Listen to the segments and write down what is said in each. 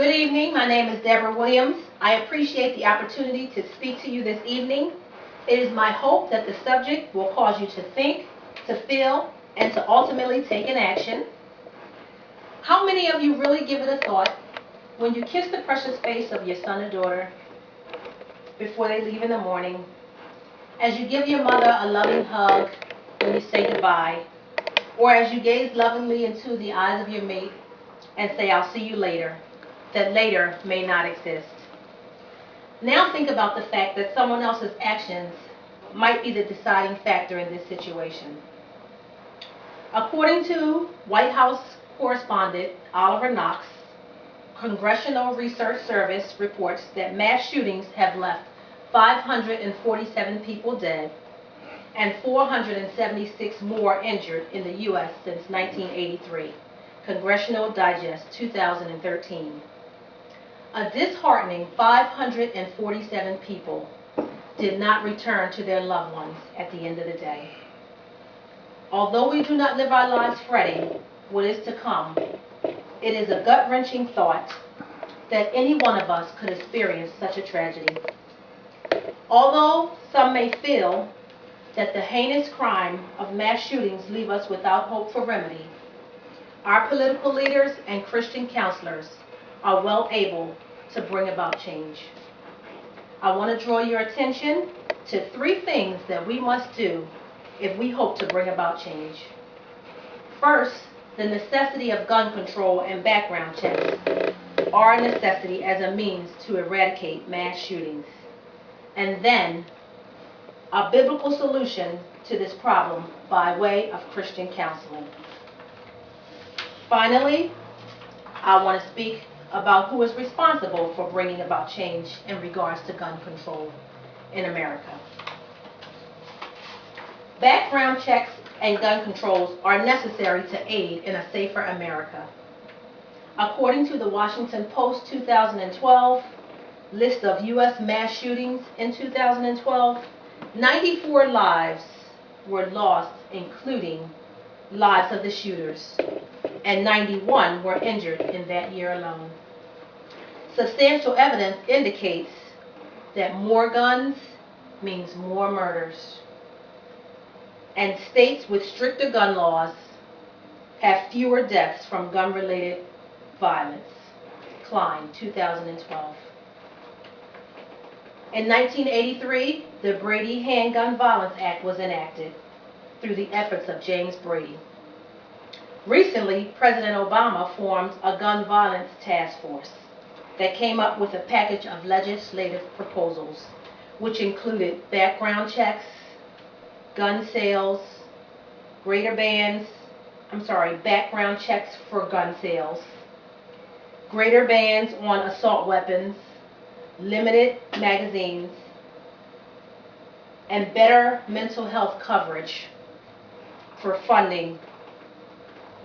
Good evening. My name is Deborah Williams. I appreciate the opportunity to speak to you this evening. It is my hope that the subject will cause you to think, to feel, and to ultimately take an action. How many of you really give it a thought when you kiss the precious face of your son or daughter before they leave in the morning, as you give your mother a loving hug when you say goodbye, or as you gaze lovingly into the eyes of your mate and say, "I'll see you later," that later may not exist. Now think about the fact that someone else's actions might be the deciding factor in this situation. According to White House correspondent Oliver Knox, Congressional Research Service reports that mass shootings have left 547 people dead and 476 more injured in the U.S. since 1983. Congressional Digest, 2013. A disheartening 547 people did not return to their loved ones at the end of the day. Although we do not live our lives fretting what is to come, it is a gut-wrenching thought that any one of us could experience such a tragedy. Although some may feel that the heinous crime of mass shootings leave us without hope for remedy, our political leaders and Christian counselors are well able to bring about change. I want to draw your attention to 3 things that we must do if we hope to bring about change. First, the necessity of gun control and background checks are a necessity as a means to eradicate mass shootings. And then, a biblical solution to this problem by way of Christian counseling. Finally, I want to speak about who is responsible for bringing about change in regards to gun control in America. Background checks and gun controls are necessary to aid in a safer America. According to the Washington Post 2012 list of U.S. mass shootings in 2012, 94 lives were lost, including lives of the shooters, and 91 were injured in that year alone. Substantial evidence indicates that more guns means more murders, and states with stricter gun laws have fewer deaths from gun-related violence. Klein, 2012. In 1983, the Brady Handgun Violence Act was enacted through the efforts of James Brady. Recently, President Obama formed a gun violence task force that came up with a package of legislative proposals, which included background checks, gun sales, background checks for gun sales, greater bans on assault weapons, limited magazines, and better mental health coverage for funding.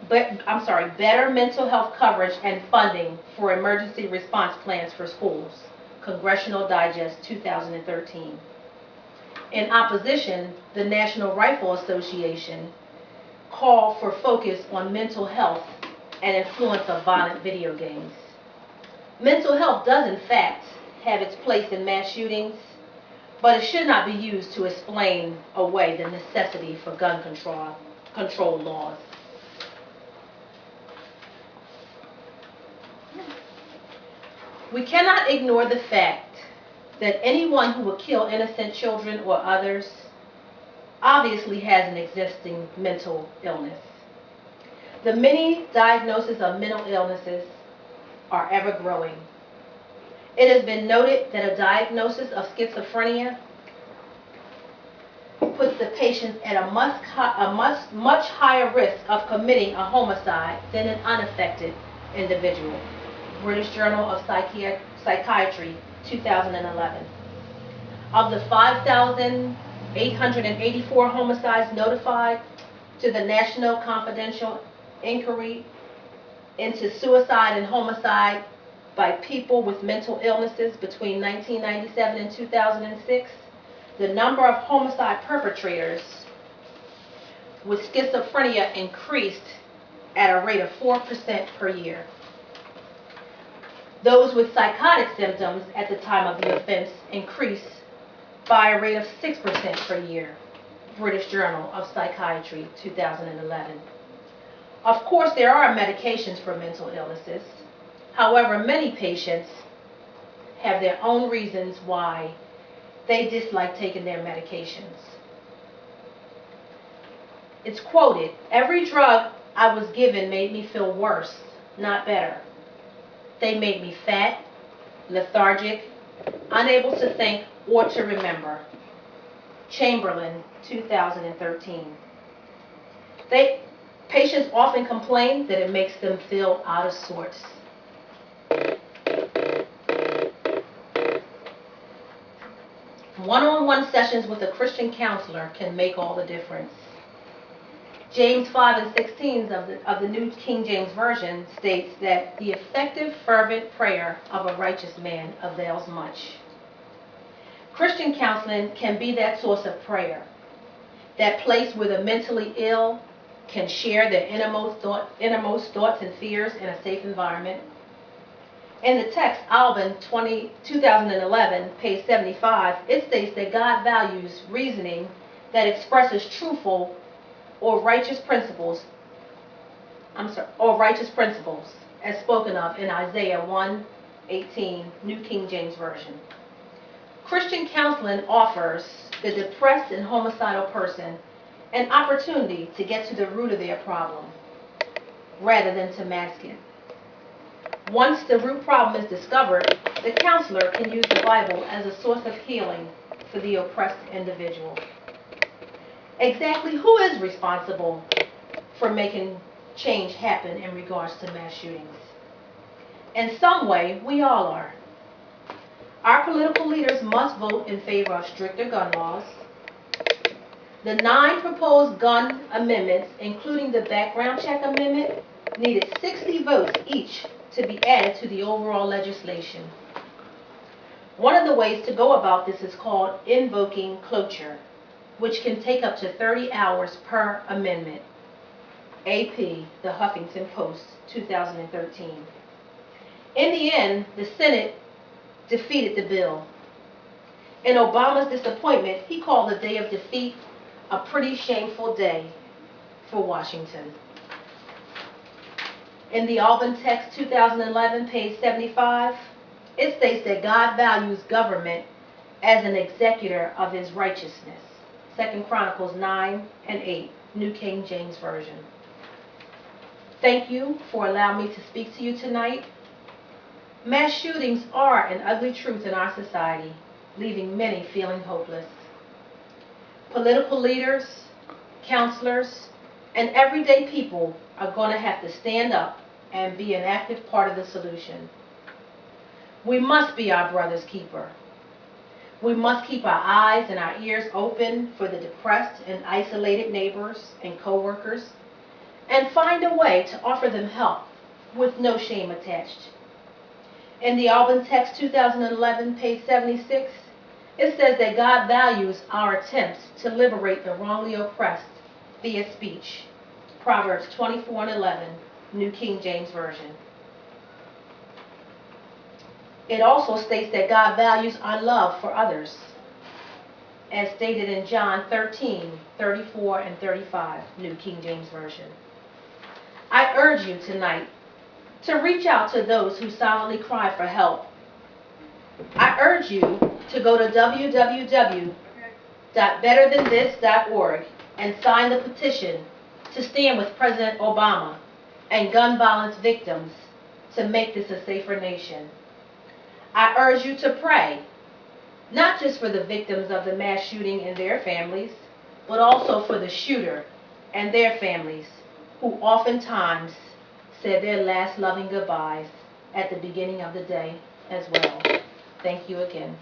Better mental health coverage and funding for emergency response plans for schools. Congressional Digest, 2013. In opposition, the National Rifle Association called for focus on mental health and influence of violent video games. Mental health does in fact have its place in mass shootings, but it should not be used to explain away the necessity for gun control laws. We cannot ignore the fact that anyone who would kill innocent children or others obviously has an existing mental illness. The many diagnoses of mental illnesses are ever growing. It has been noted that a diagnosis of schizophrenia puts the patient at a much higher risk of committing a homicide than an unaffected individual. British Journal of Psychiatry, 2011. Of the 5,884 homicides notified to the National Confidential Inquiry into Suicide and Homicide by people with mental illnesses between 1997 and 2006, the number of homicide perpetrators with schizophrenia increased at a rate of 4% per year. Those with psychotic symptoms at the time of the offense increased by a rate of 6% per year. British Journal of Psychiatry, 2011. Of course, there are medications for mental illnesses. However, many patients have their own reasons why they dislike taking their medications. It's quoted, "Every drug I was given made me feel worse, not better. They made me fat, lethargic, unable to think or to remember." Chamberlain, 2013. Patients often complain that it makes them feel out of sorts. One-on-one sessions with a Christian counselor can make all the difference. James 5:16 of the New King James Version states that the effective, fervent prayer of a righteous man avails much. Christian counseling can be that source of prayer, that place where the mentally ill can share their innermost thoughts and fears in a safe environment. In the text, Alban 2011, page 75, it states that God values reasoning that expresses truthful or righteous principles, as spoken of in Isaiah 1:18, New King James Version. Christian counseling offers the depressed and homicidal person an opportunity to get to the root of their problem, rather than to mask it. Once the root problem is discovered, the counselor can use the Bible as a source of healing for the oppressed individual. Exactly who is responsible for making change happen in regards to mass shootings? In some way, we all are. Our political leaders must vote in favor of stricter gun laws. The 9 proposed gun amendments, including the background check amendment, needed 60 votes each to be added to the overall legislation. One of the ways to go about this is called invoking cloture, which can take up to 30 hours per amendment. AP, the Huffington Post, 2013. In the end, the Senate defeated the bill. In Obama's disappointment, he called the day of defeat a pretty shameful day for Washington. In the Alban text 2011, page 75, it states that God values government as an executor of his righteousness. 2 Chronicles 9:8, New King James Version. Thank you for allowing me to speak to you tonight. Mass shootings are an ugly truth in our society, leaving many feeling hopeless. Political leaders, counselors, and everyday people are going to have to stand up and be an active part of the solution. We must be our brother's keeper. We must keep our eyes and our ears open for the depressed and isolated neighbors and co-workers, and find a way to offer them help with no shame attached. In the Alban text 2011, page 76, it says that God values our attempts to liberate the wrongly oppressed via speech. Proverbs 24:11, New King James Version. It also states that God values our love for others, as stated in John 13:34 and 35, New King James Version. I urge you tonight to reach out to those who silently cry for help. I urge you to go to www.betterthanthis.org and sign the petition to stand with President Obama and gun violence victims to make this a safer nation. I urge you to pray, not just for the victims of the mass shooting and their families, but also for the shooter and their families, who oftentimes said their last loving goodbyes at the beginning of the day as well. Thank you again.